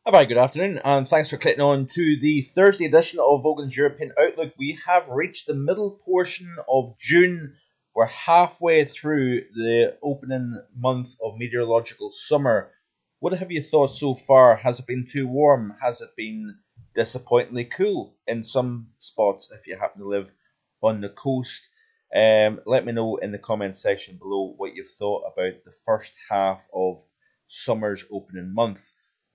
A very good afternoon, and thanks for clicking on to the Thursday edition of Vogan's European Outlook. We have reached the middle portion of June. We're halfway through the opening month of meteorological summer. What have you thought so far? Has it been too warm? Has it been disappointingly cool in some spots if you happen to live on the coast? Let me know in the comments section below what you've thought about the first half of summer's opening month.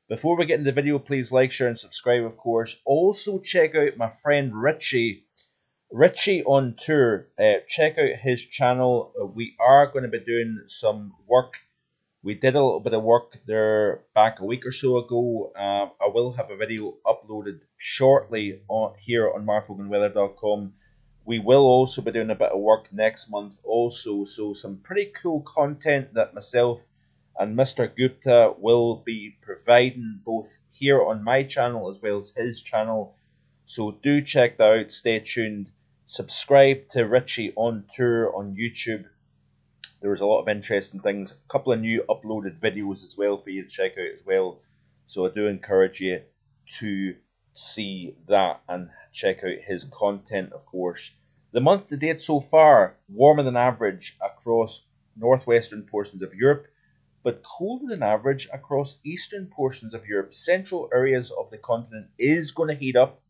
Before we get into the video, please like, share, and subscribe, of course. Also, check out my friend Richie. Richie on Tour. Check out his channel. We are going to be doing some work. We did a little bit of work there back a week or so ago. I will have a video uploaded shortly here on marfoganweather.com. We will also be doing a bit of work next month also. So some pretty cool content that myself and Mr. Gupta will be providing both here on my channel as well as his channel. So do check that out. Stay tuned. Subscribe to Richie on Tour on YouTube. There's a lot of interesting things. A couple of new uploaded videos as well for you to check out as well. So I do encourage you to see that and check out his content, of course. The month to date so far, warmer than average across northwestern portions of Europe, but colder than average across eastern portions of Europe. Central areas of the continent is going to heat up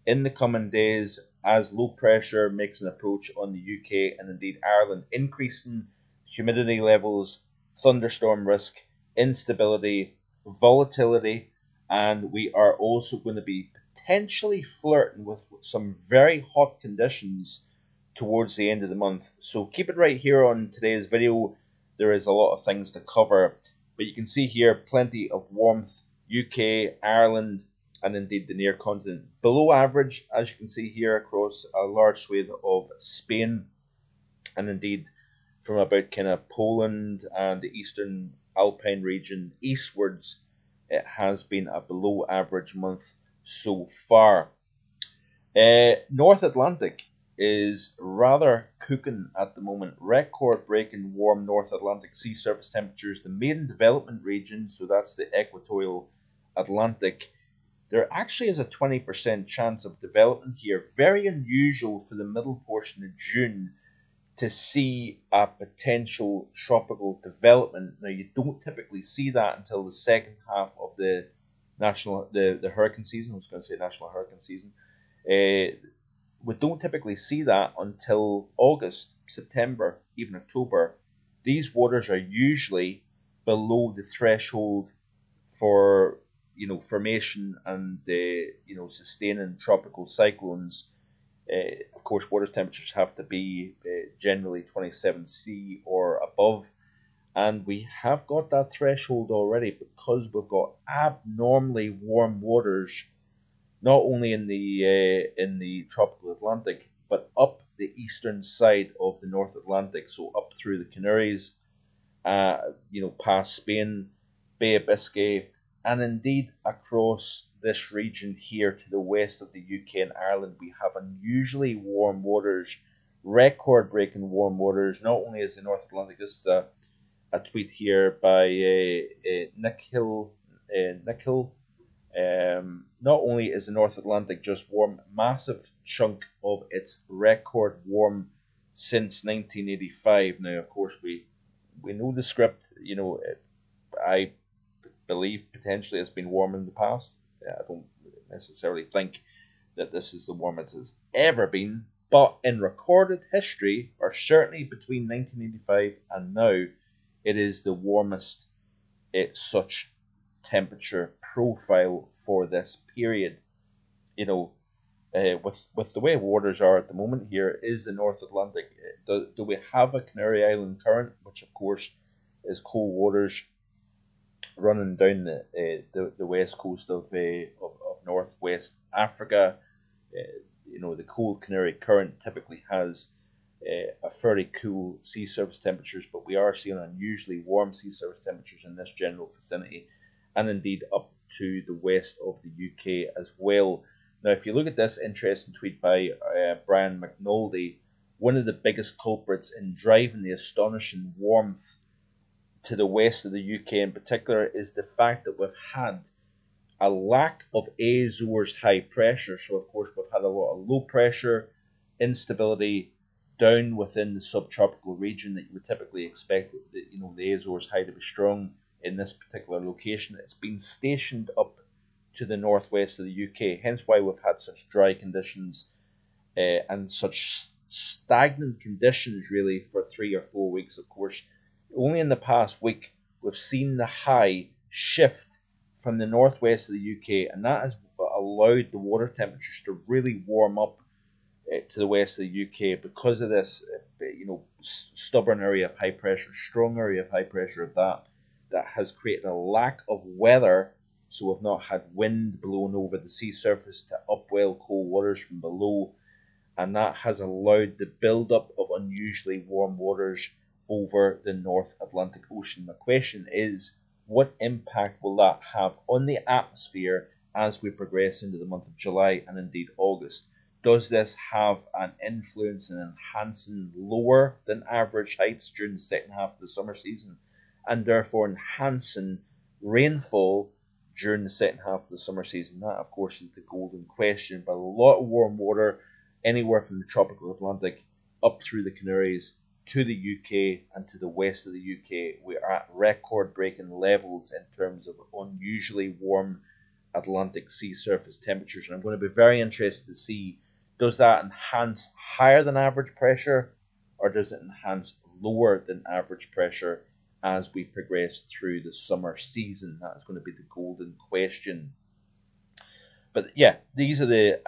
in the coming days as low pressure makes an approach on the UK and indeed Ireland, increasing humidity levels, thunderstorm risk, instability, volatility, and we are also going to be potentially flirting with some very hot conditions towards the end of the month. So keep it right here on today's video. There is a lot of things to cover, but you can see here plenty of warmth, UK, Ireland, and indeed the near continent. Below average, as you can see here, across a large swathe of Spain, and indeed from about kind of Poland and the eastern Alpine region eastwards, it has been a below average month so far. North Atlantic is rather cooking at the moment. Record-breaking warm North Atlantic sea surface temperatures. The main development region, so that's the equatorial Atlantic, there actually is a 20% chance of development here. Very unusual for the middle portion of June to see a potential tropical development. Now, you don't typically see that until the second half of the hurricane season. I was going to say national hurricane season. We don't typically see that until August, September, even October. These waters are usually below the threshold for formation and sustaining tropical cyclones. Of course, water temperatures have to be generally 27 C or above, and we have got that threshold already because we've got abnormally warm waters, not only in the tropical Atlantic, but up the eastern side of the North Atlantic, so up through the Canaries, past Spain, Bay of Biscay, and indeed across this region here to the west of the UK and Ireland. We have unusually warm waters, record-breaking warm waters. Not only is the North Atlantic, this is a tweet here by Nick Hill. Not only is the North Atlantic just warm, massive chunk of its record warm since 1985. Now, of course, we know the script. I believe potentially it's been warm in the past. I don't necessarily think that this is the warmest it's ever been, but in recorded history, or certainly between 1985 and now, it is the warmest such temperature profile for this period. With the way waters are at the moment here, is the North Atlantic. Do we have a Canary Island current, which of course is cold waters running down the west coast of northwest Africa? The cold Canary Current typically has a fairly cool sea surface temperatures, but we are seeing unusually warm sea surface temperatures in this general vicinity, and indeed up to the west of the UK as well. Now, if you look at this interesting tweet by Brian McNulty, one of the biggest culprits in driving the astonishing warmth to the west of the UK in particular is the fact that we've had a lack of Azores high pressure. So, of course, we've had a lot of low pressure instability down within the subtropical region that you would typically expect the Azores high to be strong in this particular location. It's been stationed up to the northwest of the UK, hence why we've had such dry conditions and such stagnant conditions really for 3 or 4 weeks. Of course, only in the past week we've seen the high shift from the northwest of the UK, and that has allowed the water temperatures to really warm up to the west of the UK because of this, stubborn area of high pressure, strong area of high pressure that has created a lack of weather. So we've not had wind blowing over the sea surface to upwell cold waters from below, and that has allowed the build-up of unusually warm waters over the North Atlantic Ocean. The question is, what impact will that have on the atmosphere as we progress into the month of July and indeed August? Does this have an influence in enhancing lower than average heights during the second half of the summer season, and therefore enhancing rainfall during the second half of the summer season? That, of course, is the golden question. But a lot of warm water, anywhere from the tropical Atlantic up through the Canaries to the UK and to the west of the UK, we are at record-breaking levels in terms of unusually warm Atlantic sea surface temperatures. And I'm going to be very interested to see, does that enhance higher than average pressure, or does it enhance lower than average pressure as we progress through the summer season? That is going to be the golden question. But yeah, these are the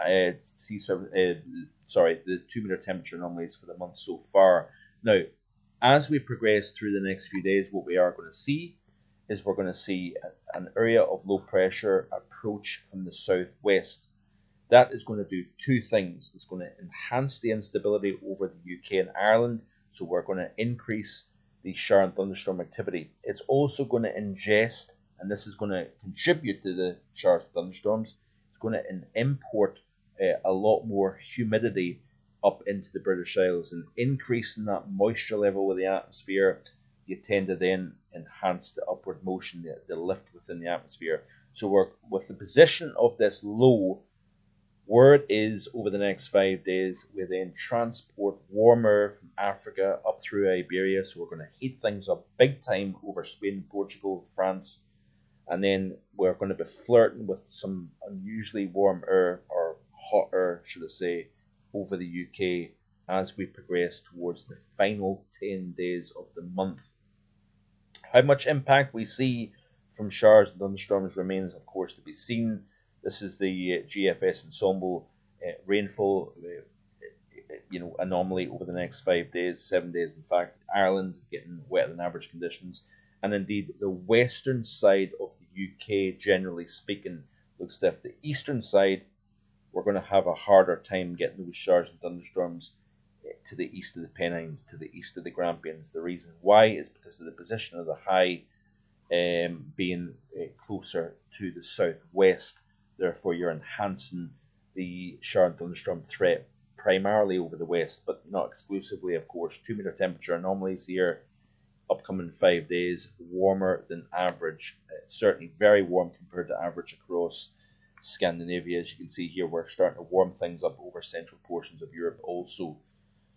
the 2 meter temperature anomalies for the month so far. Now, as we progress through the next few days, what we are going to see is we're going to see an area of low pressure approach from the southwest. That is going to do two things. It's going to enhance the instability over the UK and Ireland, so we're going to increase the shower and thunderstorm activity. It's also going to ingest, and this is going to contribute to the showers and thunderstorms, it's going to import a lot more humidity up into the British Isles, and increasing that moisture level with the atmosphere, you tend to then enhance the upward motion, the lift within the atmosphere. So we're with the position of this low where it is over the next 5 days, we then transport warmer from Africa up through Iberia. So we're going to heat things up big time over Spain, Portugal, France. And then we're going to be flirting with some unusually warm air, or hot air, should I say, over the UK as we progress towards the final 10 days of the month. How much impact we see from showers and thunderstorms remains, of course, to be seen. This is the GFS ensemble rainfall anomaly over the next 5 days, 7 days in fact. Ireland getting wetter than average conditions, and indeed the western side of the UK, generally speaking, looks as if the eastern side, we're going to have a harder time getting those showers and thunderstorms to the east of the Pennines, to the east of the Grampians. The reason why is because of the position of the high being closer to the southwest. Therefore, you're enhancing the shower and thunderstorm threat primarily over the west, but not exclusively, of course. 2 meter temperature anomalies here, upcoming 5 days, warmer than average. Certainly very warm compared to average across Scandinavia. As you can see here, we're starting to warm things up over central portions of Europe also.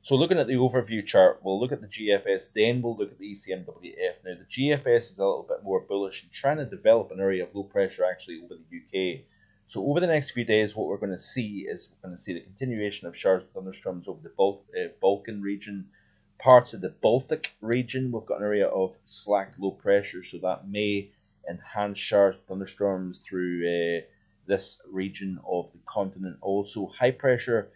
So looking at the overview chart, we'll look at the GFS, then we'll look at the ECMWF. Now, the GFS is a little bit more bullish and trying to develop an area of low pressure actually over the UK. So over the next few days, what we're going to see is we're going to see the continuation of showers and thunderstorms over the Balkan region, parts of the Baltic region. We've got an area of slack low pressure, so that may enhance showers and thunderstorms through this region of the continent. Also, high pressure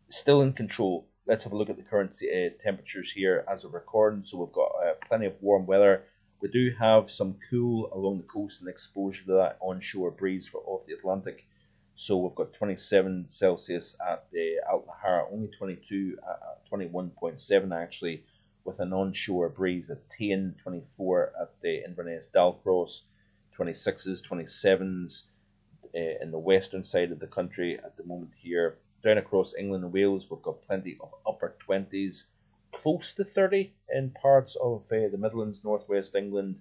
still in control. Let's have a look at the current temperatures here as of recording. So we've got plenty of warm weather. We do have some cool along the coast and exposure to that onshore breeze off the Atlantic. So we've got 27 Celsius at the Altnahara, only 22 at 21.7 actually, with an onshore breeze at Tain, 24 at the Inverness Dalcross, 26s, 27s in the western side of the country at the moment here. Down across England and Wales, we've got plenty of upper 20s, close to 30 in parts of the Midlands, northwest England,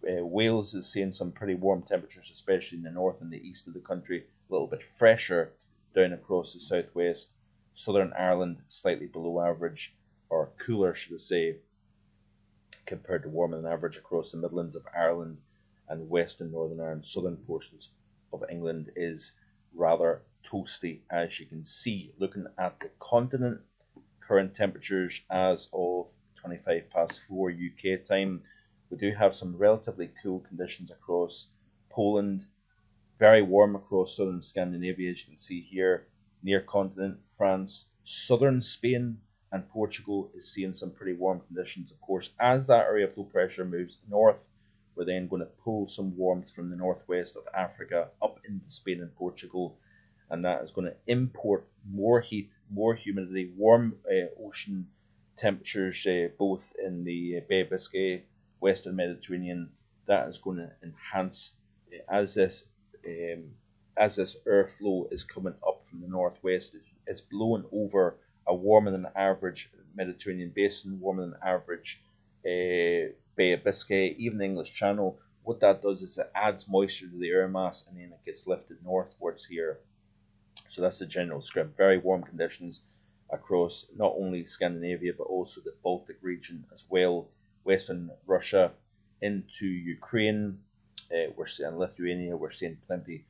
Wales is seeing some pretty warm temperatures, especially in the north and the east of the country. A little bit fresher down across the southwest. Southern Ireland slightly below average, or cooler, should I say, compared to warmer than average across the Midlands of Ireland and western Northern Ireland. Southern portions of England is rather toasty, as you can see. Looking at the continent, current temperatures as of 4:25 UK time. We do have some relatively cool conditions across Poland, very warm across southern Scandinavia, as you can see here, near continent, France, southern Spain and Portugal is seeing some pretty warm conditions. Of course, as that area of low pressure moves north, we're then going to pull some warmth from the northwest of Africa up into Spain and Portugal, and that is going to import more heat, more humidity, warm ocean temperatures, both in the Bay of Biscay, Western Mediterranean. That is going to enhance as this airflow is coming up from the northwest. It's blowing over a warmer than average Mediterranean basin, warmer than average Bay of Biscay, even the English Channel. What that does is it adds moisture to the air mass, and then it gets lifted northwards here. So that's the general script. Very warm conditions across not only Scandinavia but also the Baltic region as well. Western Russia into Ukraine, we're seeing Lithuania. We're seeing plenty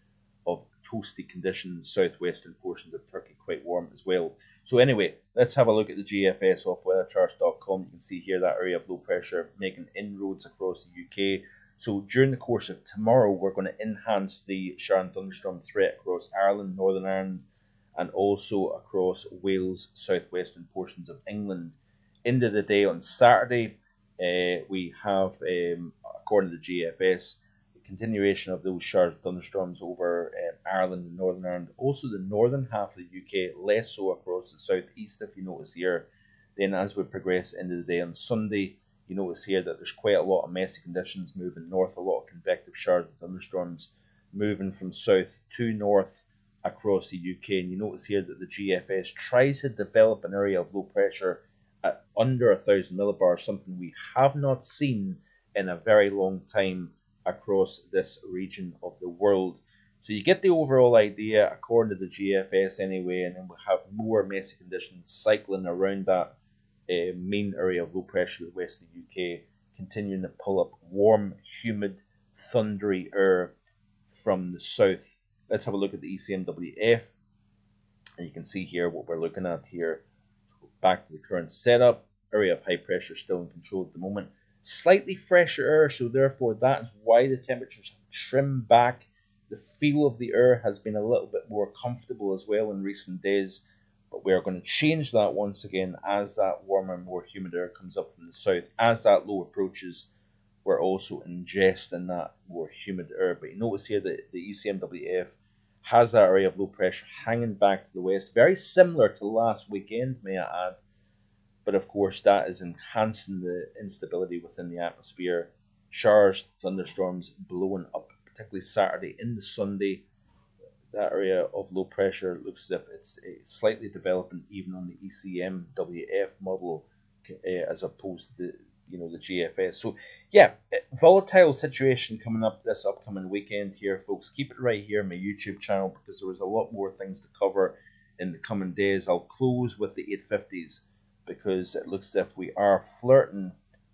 of toasty conditions. Southwestern portions of Turkey quite warm as well. So anyway, let's have a look at the GFS off weathercharts.com. You can see here that area of low pressure making inroads across the UK. So during the course of tomorrow, we're going to enhance the shower and thunderstorm threat across Ireland, Northern Ireland, and also across Wales, southwestern portions of England. End of the day on Saturday, we have, according to the GFS, a continuation of those showers and thunderstorms over Ireland and Northern Ireland. Also the northern half of the UK, less so across the southeast, if you notice here. Then as we progress into the day on Sunday, you notice here that there's quite a lot of messy conditions moving north, a lot of convective showers and thunderstorms moving from south to north across the UK. And you notice here that the GFS tries to develop an area of low pressure at under 1,000 millibars, something we have not seen in a very long time across this region of the world. So you get the overall idea according to the GFS anyway, and then we have more messy conditions cycling around that main area of low pressure to the west of the UK, continuing to pull up warm, humid, thundery air from the south. Let's have a look at the ECMWF, and you can see here what we're looking at here. So back to the current setup. Area of high pressure still in control at the moment. Slightly fresher air, so therefore that's why the temperatures have trimmed back. The feel of the air has been a little bit more comfortable as well in recent days, but we are going to change that once again as that warmer, more humid air comes up from the south. As that low approaches, we're also ingesting that more humid air. But you notice here that the ECMWF has that area of low pressure hanging back to the west, very similar to last weekend, may I add. But of course, that is enhancing the instability within the atmosphere. Showers, thunderstorms blowing up, particularly Saturday into Sunday. That area of low pressure looks as if it's slightly developing even on the ECMWF model as opposed to the GFS. So yeah, volatile situation coming up this upcoming weekend here, folks. Keep it right here on my YouTube channel because there was a lot more things to cover in the coming days. I'll close with the 850s because it looks as if we are flirting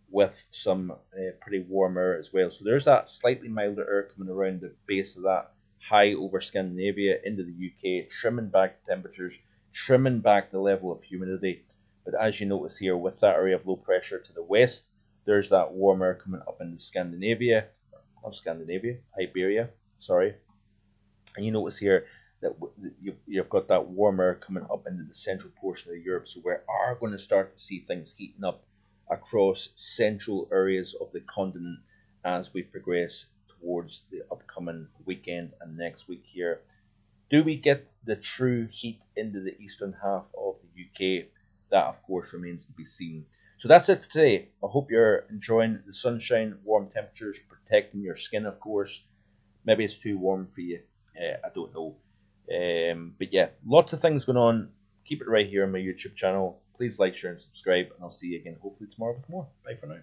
with some pretty warm air as well. So there's that slightly milder air coming around the base of that high over Scandinavia into the UK, trimming back temperatures, trimming back the level of humidity. But as you notice here, with that area of low pressure to the west, there's that warm air coming up into Scandinavia, not Scandinavia, Iberia, sorry. And you notice here that you've got that warm air coming up into the central portion of Europe. So we are going to start to see things heating up across central areas of the continent as we progress towards the upcoming weekend and next week here. Do we get the true heat into the eastern half of the UK? That, of course, remains to be seen. So that's it for today. I hope you're enjoying the sunshine, warm temperatures, protecting your skin, of course. Maybe it's too warm for you. I don't know. But yeah, lots of things going on. Keep it right here on my YouTube channel. Please like, share, and subscribe. And I'll see you again hopefully tomorrow with more. Bye for now.